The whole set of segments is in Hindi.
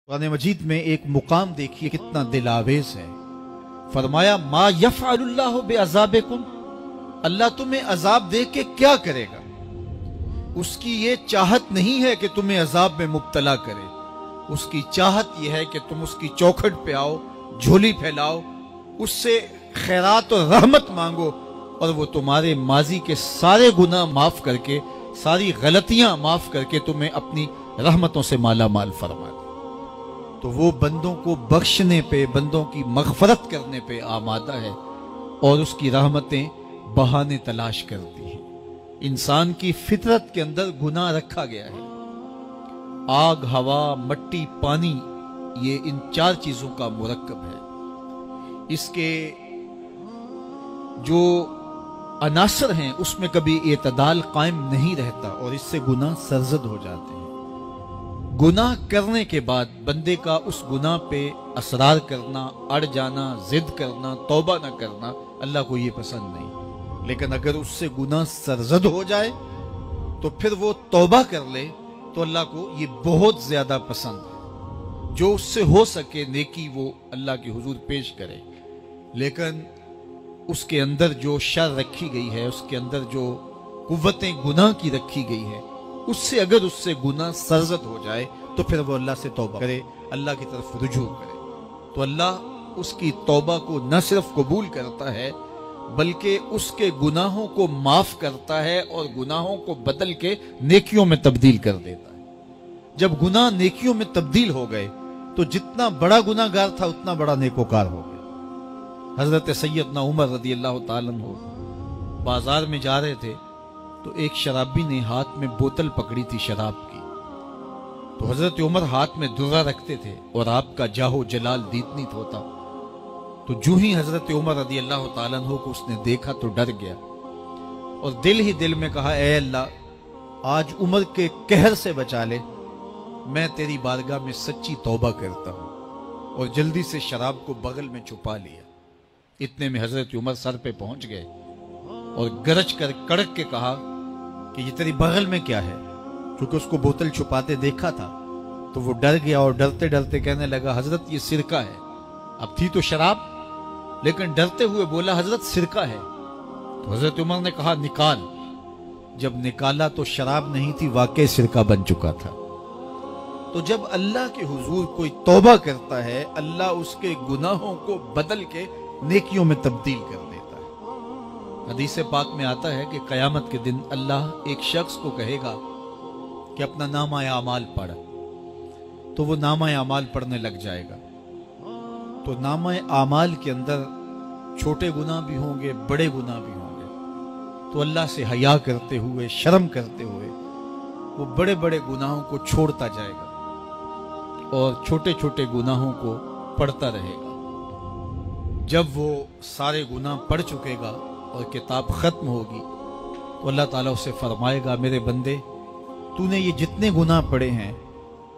कुरान मजीद में एक मुकाम देखिए कितना दिलावेज है। फरमाया मा यफ़अलुल्लाहु बिअज़ाबिकुम, अल्लाह तुम्हें अजाब दे के क्या करेगा। उसकी ये चाहत नहीं है कि तुम्हें अजाब में मुब्तला करे, उसकी चाहत यह है कि तुम उसकी चौखट पे आओ, झोली फैलाओ, उससे खैरात और रहमत मांगो और वो तुम्हारे माजी के सारे गुनाह माफ करके, सारी गलतियां माफ करके तुम्हें अपनी रहमतों से माला माल फरमा दे। तो वो बंदों को बख्शने पे, बंदों की मगफरत करने पे आमादा है और उसकी रहमतें बहाने तलाश करती है। इंसान की फितरत के अंदर गुनाह रखा गया है। आग, हवा, मट्टी, पानी, ये इन चार चीजों का मुरक्कब है। इसके जो अनासर हैं उसमें कभी एतदाल कायम नहीं रहता और इससे गुनाह सरजद हो जाते हैं। गुनाह करने के बाद बंदे का उस गुनाह पे असरार करना, अड़ जाना, जिद करना, तौबा न करना, अल्लाह को ये पसंद नहीं। लेकिन अगर उससे गुनाह सरजद हो जाए तो फिर वो तौबा कर ले तो अल्लाह को ये बहुत ज्यादा पसंद है। जो उससे हो सके नेकी वो अल्लाह के हुजूर पेश करे। लेकिन उसके अंदर जो शर रखी गई है, उसके अंदर जो कुव्वतें गुनाह की रखी गई है, उससे अगर उससे गुनाह सरजद हो जाए तो फिर वो अल्लाह से तौबा करे, अल्लाह की तरफ रुजू करे, तो अल्लाह उसकी तौबा को न सिर्फ कबूल करता है बल्कि उसके गुनाहों को माफ करता है और गुनाहों को बदल के नेकियों में तब्दील कर देता है। जब गुनाह नेकियों में तब्दील हो गए तो जितना बड़ा गुनाहगार था उतना बड़ा नेकोकार हो गया। हजरत सैयदना उमर रज़ी अल्लाह ताला अन्हु बाजार में जा रहे थे तो एक शराबी ने हाथ में बोतल पकड़ी थी शराब की। तो हजरत उमर हाथ में दुर्रा रखते थे और आपका जाहो जलाल दीतनीत होता। तो जो ही हजरत उमर रज़ी अल्लाह ताला अन्हु को उसने देखा तो डर गया और दिल ही दिल में कहा, ए अल्लाह, आज उमर के कहर से बचा ले, मैं तेरी बारगाह में सच्ची तौबा करता हूं। और जल्दी से शराब को बगल में छुपा लिया। इतने में हजरत उमर सर पे पहुंच गए और गरज कर कड़क के कहा कि ये तेरी बगल में क्या है। क्योंकि उसको बोतल छुपाते देखा था तो वो डर गया और डरते डरते कहने लगा, हजरत ये सिरका है। अब थी तो शराब, लेकिन डरते हुए बोला, हजरत सिरका है। तो हजरत उमर ने कहा, निकाल। जब निकाला तो शराब नहीं थी, वाकई सिरका बन चुका था। तो जब अल्लाह के हुजूर कोई तौबा करता है, अल्लाह उसके गुनाहों को बदल के नेकियों में तब्दील कर देता है। हदीस पाक में आता है कि कयामत के दिन अल्लाह एक शख्स को कहेगा कि अपना नामा आमाल पढ़, तो वो नामा आमाल पढ़ने लग जाएगा। तो नामा आमाल के अंदर छोटे गुनाह भी होंगे, बड़े गुनाह भी होंगे। तो अल्लाह से हया करते हुए, शर्म करते हुए वो बड़े बड़े गुनाहों को छोड़ता जाएगा और छोटे छोटे गुनाहों को पढ़ता रहेगा। जब वो सारे गुनाह पढ़ चुकेगा और किताब खत्म होगी तो अल्लाह ताला उसे फरमाएगा, मेरे बंदे, तूने ये जितने गुनाह पढ़े हैं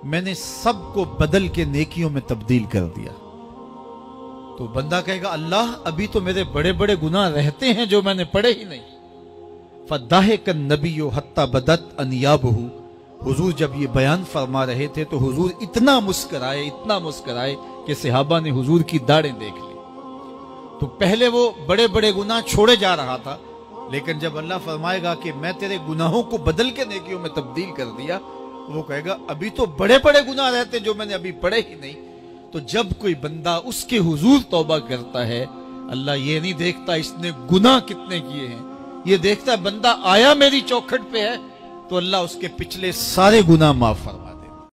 मैंने सबको बदल के नेकियों में तब्दील कर दिया। तो बंदा कहेगा, अल्लाह, अभी तो मेरे बड़े बड़े गुनाह रहते हैं जो मैंने पढ़े ही नहीं। फदाहिकन नबियो हत्ता बदत अनियाबहु, हुजूर जब ये बयान फरमा रहे थे तो हुजूर इतना मुस्कराए कि सहाबा ने हुजूर की दाढ़ें देख ली। तो पहले वो बड़े बड़े गुनाह छोड़े जा रहा था, लेकिन जब अल्लाह फरमाएगा कि मैं तेरे गुनाहों को बदल के नेकियों में तब्दील कर दिया, वो कहेगा, अभी तो बड़े बड़े गुनाह रहते जो मैंने अभी पढ़े ही नहीं। तो जब कोई बंदा उसके हुजूर तौबा करता है, अल्लाह ये नहीं देखता इसने गुनाह कितने किए हैं, ये देखता है बंदा आया मेरी चौखट पे है, तो अल्लाह उसके पिछले सारे गुनाह माफ फरमा।